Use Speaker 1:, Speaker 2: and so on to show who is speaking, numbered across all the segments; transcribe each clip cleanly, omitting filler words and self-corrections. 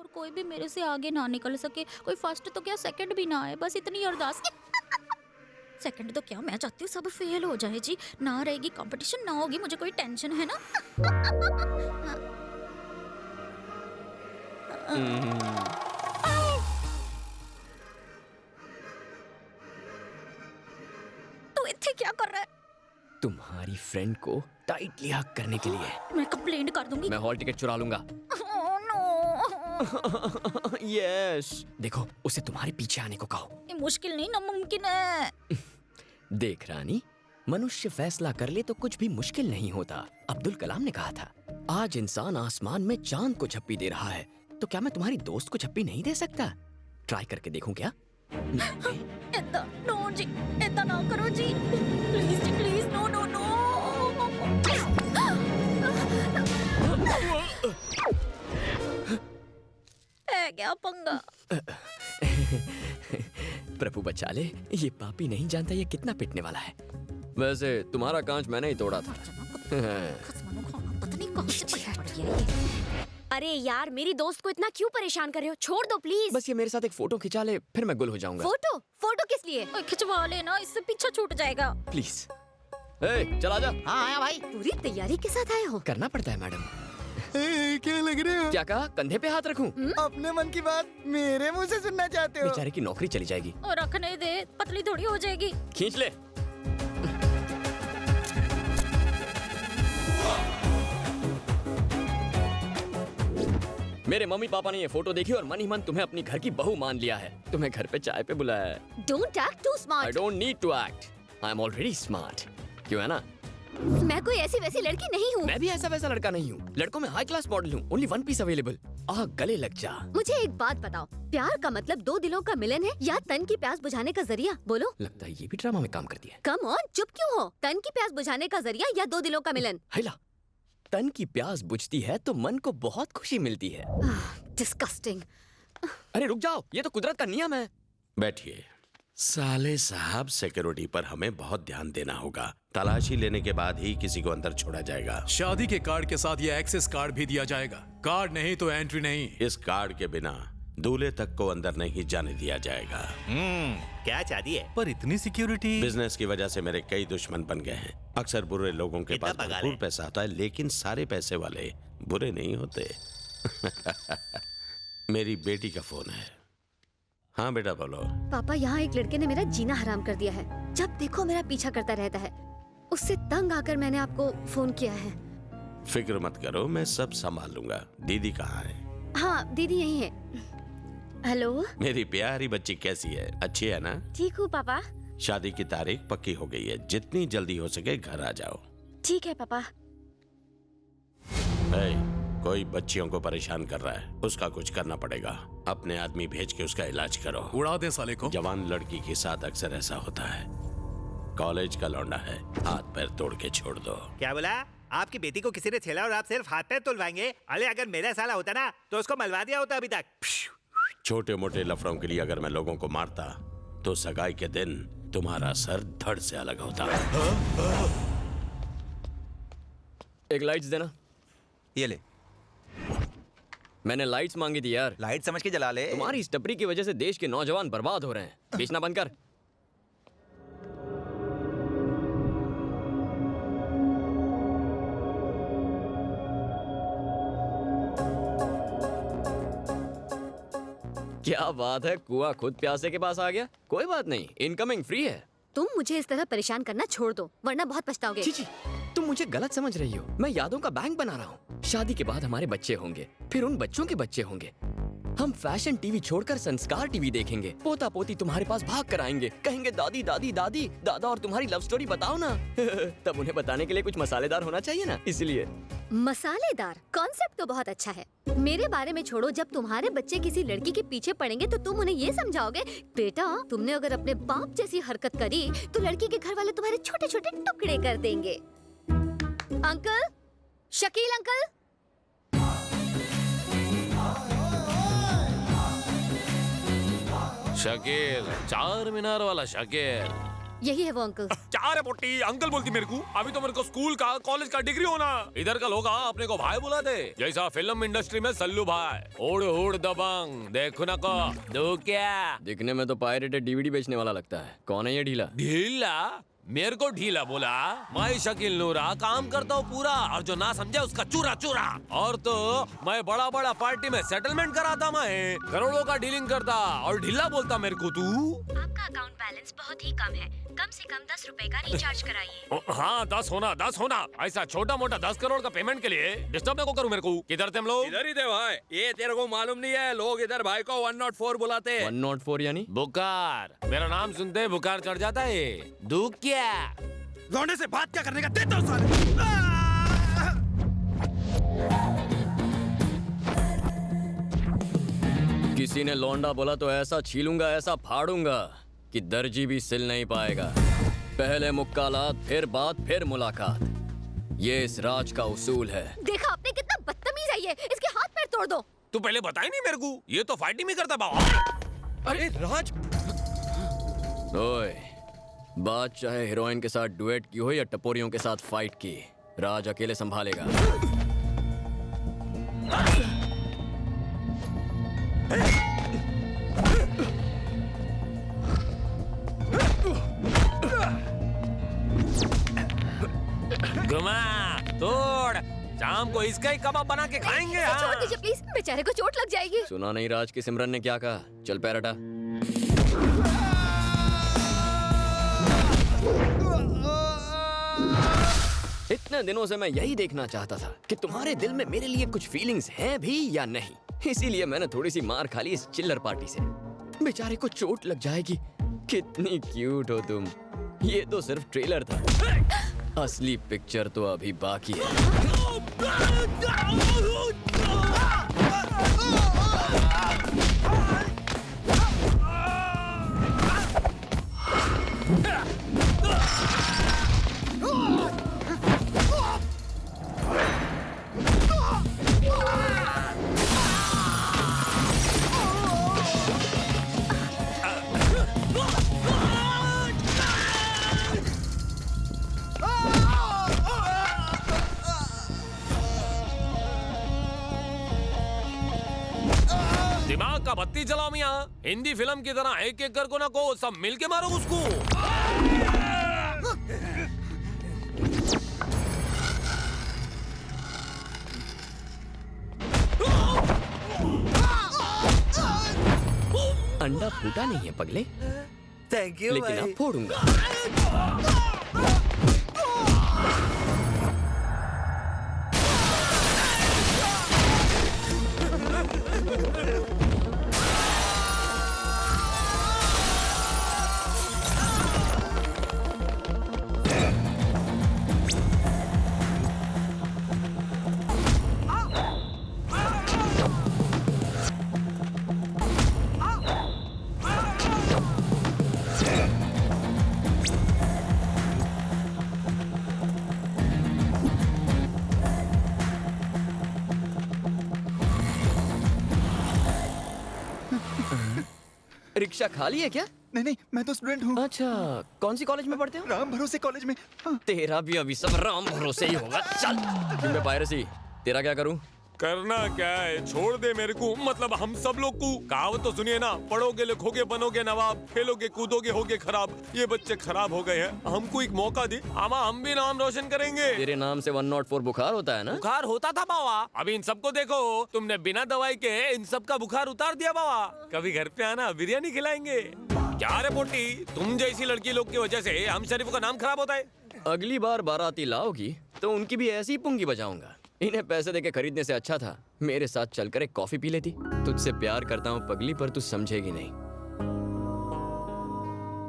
Speaker 1: और कोई भी मेरे से आगे ना निकल सके, कोई फर्स्ट तो क्या सेकंड भी ना आए, बस इतनी अरदास। सेकंड तो क्या, मैं चाहती हूँ सब फेल हो जाए जी, ना रहेगी कंपटीशन, ना होगी मुझे कोई टेंशन, है ना। तू इत्थे क्या कर रहा है?
Speaker 2: तुम्हारी फ्रेंड को टाइटली हग करने के लिए।
Speaker 1: मैं कंप्लेंट कर दूंगी।
Speaker 2: मैं हॉल टिकट चुरा लूंगा।
Speaker 1: Oh, no.
Speaker 2: यस देखो, उसे तुम्हारे पीछे आने को कहो।
Speaker 1: ये मुश्किल नहीं, नामुमकिन है।
Speaker 2: देख रानी, मनुष्य फैसला कर ले तो कुछ भी मुश्किल नहीं होता। अब्दुल कलाम ने कहा था, आज इंसान आसमान में चांद को झप्पी दे रहा है, तो क्या मैं तुम्हारी दोस्त को झप्पी नहीं दे सकता? ट्राई करके देखूं क्या?
Speaker 1: ऐसा नो जी, ऐसा ना करो जी, प्लीज जी प्लीज, नो नो नो। है क्या पंगा?
Speaker 2: प्रभु बचा ले, ये पापी नहीं जानता ये कितना पिटने वाला है। वैसे तुम्हारा कांच मैंने ही तोड़ा था।
Speaker 1: पता नहीं कहाँ से पड़ गया ये।
Speaker 3: अरे यार, मेरी दोस्त को इतना क्यों परेशान कर रहे हो? छोड़ दो प्लीज।
Speaker 2: बस ये मेरे साथ एक फोटो खिंचा ले, फिर मैं गुल हो जाऊंगा।
Speaker 3: फोटो? फोटो किस लिए?
Speaker 1: ओए खिंचवा लेना, इससे पीछा छूट जाएगा।
Speaker 2: प्लीज। ए, चला जा।
Speaker 4: हाँ आया भाई।
Speaker 3: पूरी तैयारी के साथ आए हो?
Speaker 2: करना पड़ता है मैडम।
Speaker 4: क्या लग रहे हो?
Speaker 2: क्या कहा? कंधे पे हाथ रखूं?
Speaker 4: अपने मन की बात मेरे मुंह से सुनना चाहते हो?
Speaker 2: बेचारे की नौकरी चली जाएगी।
Speaker 1: और रखने दे, पतली थोड़ी हो जाएगी।
Speaker 2: खींच ले। मेरे मम्मी पापा ने ये फोटो देखी और मन ही मन तुम्हें अपनी घर की बहू मान लिया है। तुम्हें घर पे चाय पे बुलाया है।
Speaker 3: Don't act to
Speaker 2: I
Speaker 3: smart.
Speaker 2: Don't need to act, I am already smart. क्यों है ना?
Speaker 3: मैं कोई ऐसी वैसी लड़की नहीं हूँ।
Speaker 2: मैं भी ऐसा वैसा लड़का नहीं हूँ। लड़कों में हाई क्लास मॉडल हूँ। Only one piece available. आ गले लग जा।
Speaker 3: मुझे एक बात बताओ, प्यार का मतलब दो दिलों का मिलन है या तन की प्यास बुझाने का जरिया? बोलो।
Speaker 2: लगता है ये भी ड्रामा में काम करती है।
Speaker 3: कम ऑन, चुप क्यों हो? तन की प्यास बुझाने का जरिया या दो दिलों का मिलन?
Speaker 2: हैला, तन की प्यास बुझती है तो मन को बहुत खुशी मिलती है।
Speaker 3: डिस्गस्टिंग।
Speaker 2: अरे रुक जाओ, ये तो कुदरत का नियम है।
Speaker 5: बैठिए। साले साहब, सिक्योरिटी पर हमें बहुत ध्यान देना होगा। तलाशी लेने के बाद ही किसी को अंदर छोड़ा जाएगा।
Speaker 6: शादी के कार्ड के साथ ये एक्सेस कार्ड भी दिया जाएगा। कार्ड नहीं तो एंट्री नहीं।
Speaker 5: इस कार्ड के बिना दूल्हे तक को अंदर नहीं जाने दिया जाएगा।
Speaker 7: क्या चाहती है?
Speaker 6: पर इतनी सिक्योरिटी।
Speaker 5: बिजनेस की वजह से मेरे कई दुश्मन बन गए हैं। अक्सर बुरे लोगों के
Speaker 7: कितना
Speaker 5: पास
Speaker 7: पगार
Speaker 5: भरपूर
Speaker 7: है?
Speaker 5: पैसा होता है, लेकिन सारे पैसे वाले बुरे नहीं होते। मेरी बेटी का फोन है। हाँ बेटा बोलो।
Speaker 3: पापा, यहाँ एक लड़के ने मेरा जीना हराम कर दिया है। जब देखो मेरा पीछा करता रहता है। उससे तंग आकर मैंने आपको फोन किया है।
Speaker 5: फिक्र मत करो, मैं सब संभाल लूंगा। दीदी कहाँ है?
Speaker 3: हाँ, दीदी यही है। हेलो।
Speaker 5: मेरी प्यारी बच्ची कैसी है? अच्छी है ना?
Speaker 3: ठीक हूँ पापा।
Speaker 5: शादी की तारीख पक्की हो गई है। जितनी जल्दी हो सके घर आ जाओ।
Speaker 3: ठीक है पापा।
Speaker 5: कोई बच्चियों को परेशान कर रहा है, उसका कुछ करना पड़ेगा। अपने आदमी भेज के उसका इलाज करो।
Speaker 6: उड़ा दे साले को।
Speaker 5: जवान लड़की के साथ अक्सर ऐसा होता है। कॉलेज का लौंडा है, हाथ पैर तोड़ के छोड़ दो।
Speaker 7: क्या बोला? आपकी बेटी को किसी ने छेड़ा और आप सिर्फ हाथ पैर तुलवाएंगे? अरे अगर मेरा साला होता ना तो उसको मलवा दिया होता अभी तक।
Speaker 5: छोटे मोटे लफड़ों के लिए अगर मैं लोगों को मारता तो सगाई के दिन तुम्हारा सर धड़ से अलग होता।
Speaker 2: एक लाइट्स देना।
Speaker 8: ये ले।
Speaker 2: मैंने लाइट्स मांगी थी यार।
Speaker 8: लाइट समझ के जला ले।
Speaker 2: तुम्हारी इस टपरी की वजह से देश के नौजवान बर्बाद हो रहे हैं। बेचना बंद कर। क्या बात है, कुआं खुद प्यासे के पास आ गया। कोई बात नहीं, इनकमिंग फ्री है।
Speaker 3: तुम मुझे इस तरह परेशान करना छोड़ दो, वरना बहुत पछताओगे।
Speaker 2: जी, तुम मुझे गलत समझ रही हो। मैं यादों का बैंक बना रहा हूँ। शादी के बाद हमारे बच्चे होंगे, फिर उन बच्चों के बच्चे होंगे। हम फैशन टीवी छोड़कर संस्कार टीवी देखेंगे। पोता पोती तुम्हारे पास भाग कर आएंगे, कहेंगे दादी दादी दादी दादा और तुम्हारी लव स्टोरी बताओ ना। तब उन्हें बताने के लिए कुछ मसालेदार होना चाहिए ना, इसलिए।
Speaker 3: मसालेदार कॉन्सेप्ट तो बहुत अच्छा है। मेरे बारे में छोड़ो, जब तुम्हारे बच्चे किसी लड़की के पीछे पड़ेंगे तो तुम उन्हें ये समझाओगे, बेटा तुमने अगर अपने बाप जैसी हरकत करी तो लड़की के घर वाले तुम्हारे छोटे छोटे टुकड़े कर देंगे। Uncle, Shakeel uncle.
Speaker 9: शकील, चार मीनार वाला शकील।
Speaker 3: यही है वो अंकल।
Speaker 9: क्या रे पोटी, अंकल बोलती मेरे को? अभी तो मेरे को स्कूल का कॉलेज का डिग्री होना। इधर का लोग अपने को भाई बुलाते, जैसा फिल्म इंडस्ट्री में सल्लू भाई। उड़ उड़ दबंग देखो ना को दो क्या।
Speaker 2: दिखने में तो पायरेटेड डीवीडी बेचने वाला लगता है। कौन है ये ढीला?
Speaker 9: ढीला? मेरे को ढीला बोला? मैं शकील नूरा काम करता हूँ पूरा, और जो ना समझे उसका चूरा चूरा। और तो मैं बड़ा बड़ा पार्टी में सेटलमेंट कराता, मैं करोड़ों का डीलिंग करता, और ढीला बोलता मेरे को तू?
Speaker 10: आपका अकाउंट बैलेंस बहुत ही कम है, कम से कम 10 रुपए का रिचार्ज कराइए।
Speaker 9: हाँ 10 होना। ऐसा छोटा मोटा 10 करोड़ का पेमेंट के लिए डिस्टर्ब को करूँ मेरे को? किधर थे हम लोग?
Speaker 11: इधर ही थे भाई। ये तेरे को मालूम नहीं है, लोग इधर भाई को 104 बुलाते हैं।
Speaker 2: 104 यानी?
Speaker 9: बुखार। मेरा नाम सुनते ही बुखार चढ़ जाता है। दुख क्या?
Speaker 11: लौंडे से बात क्या करने का, देता हूँ साले।
Speaker 2: किसी ने लौंडा बोला तो ऐसा छीलूंगा, ऐसा फाड़ूंगा कि दर्जी भी सिल नहीं पाएगा। पहले मुक्कालात, फिर बात, फिर मुलाकात। ये इस राज का उसूल है।
Speaker 3: देखा आपने कितना बदतमीज है ये, इसके हाथ पैर तोड़ दो।
Speaker 9: तू पहले बताई नहीं मेरे को, ये तो फाइटिंग में करता बाबा।
Speaker 11: अरे राज,
Speaker 2: ओए, बात चाहे हीरोइन के साथ डुएट की हो या टपोरियों के साथ फाइट की, राज अकेले संभालेगा।
Speaker 9: घुमा तोड़, शाम को इसका ही कबाब बना के खाएंगे।
Speaker 3: इसे छोड़ दीजिए प्लीज, बेचारे को चोट लग जाएगी।
Speaker 2: सुना नहीं राज की सिमरन ने क्या कहा? चल पैर हटा। इतने दिनों से मैं यही देखना चाहता था कि तुम्हारे दिल में मेरे लिए कुछ फीलिंग्स हैं भी या नहीं। इसीलिए मैंने थोड़ी सी मार खा ली इस चिल्लर पार्टी से। बेचारे को चोट लग जाएगी। कितनी क्यूट हो तुम। ये तो सिर्फ ट्रेलर था, असली पिक्चर तो अभी बाकी है।
Speaker 9: दिमाग का बत्ती जलाओ मियां। हिंदी फिल्म की तरह एक एक कर को ना को सब मिल के मारो उसको।
Speaker 2: अंडा फूटा नहीं है पगले,
Speaker 4: थैंक यू
Speaker 2: लेकिन अब फोड़ूंगा। रिक्शा खाली है क्या?
Speaker 4: नहीं नहीं, मैं तो स्टूडेंट हूँ।
Speaker 2: अच्छा, कौन सी कॉलेज में पढ़ते हो?
Speaker 4: राम भरोसे कॉलेज में। हाँ।
Speaker 2: तेरा भी अभी सब राम भरोसे ही होगा। चल तुम पायरेसी, तेरा क्या करूं?
Speaker 9: करना क्या है, छोड़ दे मेरे को। मतलब हम सब लोग को कहावत तो सुनिए ना, पढ़ोगे लिखोगे बनोगे नवाब, खेलोगे कूदोगे होगे खराब। ये बच्चे खराब हो गए हैं, हमको एक मौका दे, आमा हम भी नाम रोशन करेंगे।
Speaker 2: तेरे नाम से 104 बुखार होता है ना?
Speaker 9: बुखार होता था बाबा। अभी इन सबको देखो, तुमने बिना दवाई के इन सब का बुखार उतार दिया बाबा। कभी घर पे आना, बिरयानी खिलाएंगे। क्या रे पोटी, तुम जैसी लड़की लोग की वजह से हम शरीफ का नाम खराब होता है।
Speaker 2: अगली बार बाराती लाओगी तो उनकी भी ऐसी पुंगी बजाऊंगा। इन्हें पैसे देके खरीदने से अच्छा था मेरे साथ चलकर एक कॉफी पी लेती। तुझसे प्यार करता हूँ पगली, पर तू समझेगी नहीं।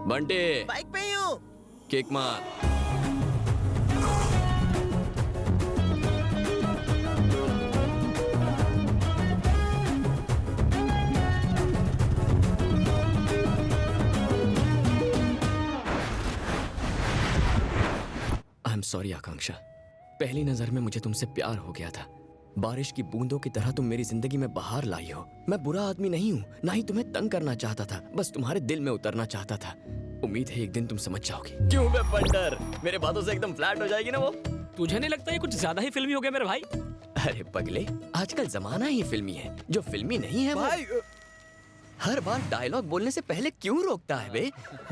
Speaker 2: बंटे,
Speaker 4: बाइक पे ही हूँ।
Speaker 2: किक मार। आई एम सॉरी आकांक्षा, पहली नजर में मुझे तुमसे प्यार हो गया था। बारिश की बूंदों की तरह तुम मेरी जिंदगी में बाहर लाई हो। मैं बुरा आदमी नहीं हूँ, ना ही तुम्हें तंग करना चाहता था, बस तुम्हारे दिल में उतरना चाहता था। उम्मीद है एक दिन तुम समझ जाओगे। क्यों बे बंडर, मेरे बातों से एकदम फ्लैट हो जाएगी ना वो।
Speaker 12: तुझे नहीं लगता ये कुछ ज्यादा ही फिल्मी हो गया मेरे भाई?
Speaker 2: अरे पगले, आजकल जमाना ही फिल्मी है, जो फिल्मी नहीं है वो हर बार डायलॉग बोलने से पहले क्यों रोकता है बे?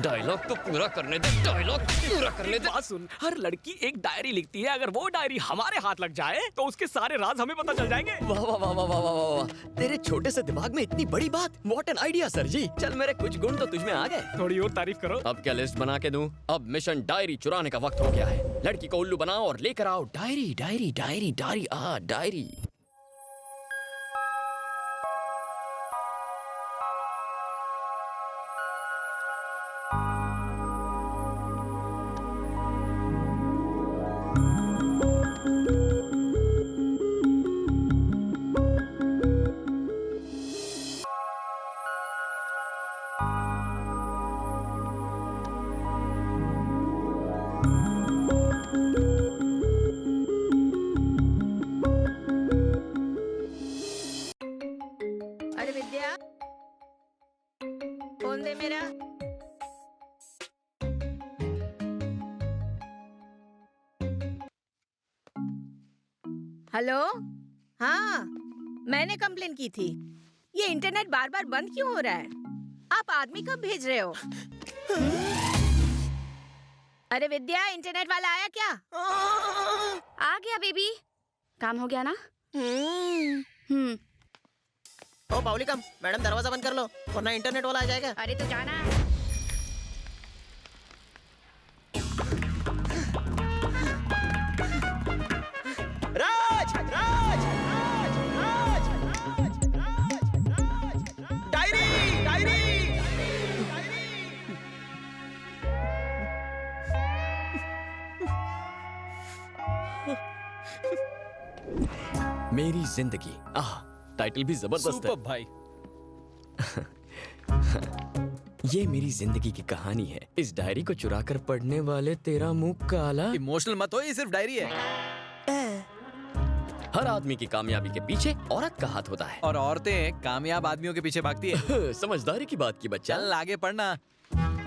Speaker 2: डायलॉग तो पूरा करने दे, डायलॉग पूरा करने दे।
Speaker 12: बात सुन, हर लड़की एक डायरी लिखती है, अगर वो डायरी हमारे हाथ लग जाए तो उसके सारे राज हमें पता चल जाएंगे।
Speaker 2: वाह वाह वाह वाह वाह वाह वाह, तेरे छोटे से दिमाग में इतनी बड़ी बात। व्हाट एन आइडिया सर जी। चल मेरे कुछ गुण तो तुझमें आ गए।
Speaker 12: थोड़ी और तारीफ करो।
Speaker 2: अब क्या लिस्ट बना के दूं? अब मिशन डायरी चुराने का वक्त हो गया है। लड़की को उल्लू बनाओ और लेकर आओ diary diary diary diary diary.
Speaker 13: अरे विद्या, फोन दे मेरा। हेलो, हाँ, मैंने कंप्लेन की थी। ये इंटरनेट बार बार बंद क्यों हो रहा है? आप आदमी कब भेज रहे हो? अरे विद्या, इंटरनेट वाला आया क्या?
Speaker 10: आ गया बेबी। काम हो गया ना?
Speaker 14: ओ बाउलिकम, मैडम दरवाजा बंद कर लो वरना इंटरनेट वाला आ जाएगा।
Speaker 10: अरे तू जाना।
Speaker 14: राज राज राज राज राज राज राज डायरी डायरी
Speaker 2: मेरी जिंदगी, आह, टाइटल भी जबरदस्त है
Speaker 12: भाई।
Speaker 2: ये मेरी जिंदगी की कहानी है। इस डायरी को चुराकर पढ़ने वाले तेरा मुंह काला।
Speaker 4: इमोशनल मत हो, ये सिर्फ डायरी है।
Speaker 2: हर आदमी की कामयाबी के पीछे औरत का हाथ होता है।
Speaker 4: और औरतें कामयाब आदमियों के पीछे भागती है।
Speaker 2: समझदारी की बात की बच्चा।
Speaker 4: चल आगे पढ़ना।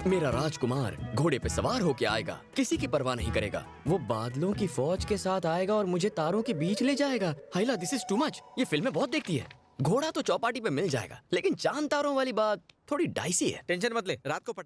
Speaker 2: मेरा राजकुमार घोड़े पे सवार होके आएगा, किसी की परवाह नहीं करेगा। वो बादलों की फौज के साथ आएगा और मुझे तारों के बीच ले जाएगा। हाइला, दिस इज टू मच। ये फिल्में बहुत देखती है। घोड़ा तो चौपाटी पे मिल जाएगा, लेकिन चांद तारों वाली बात थोड़ी डाइसी है।
Speaker 4: टेंशन मत ले, रात को पटाना।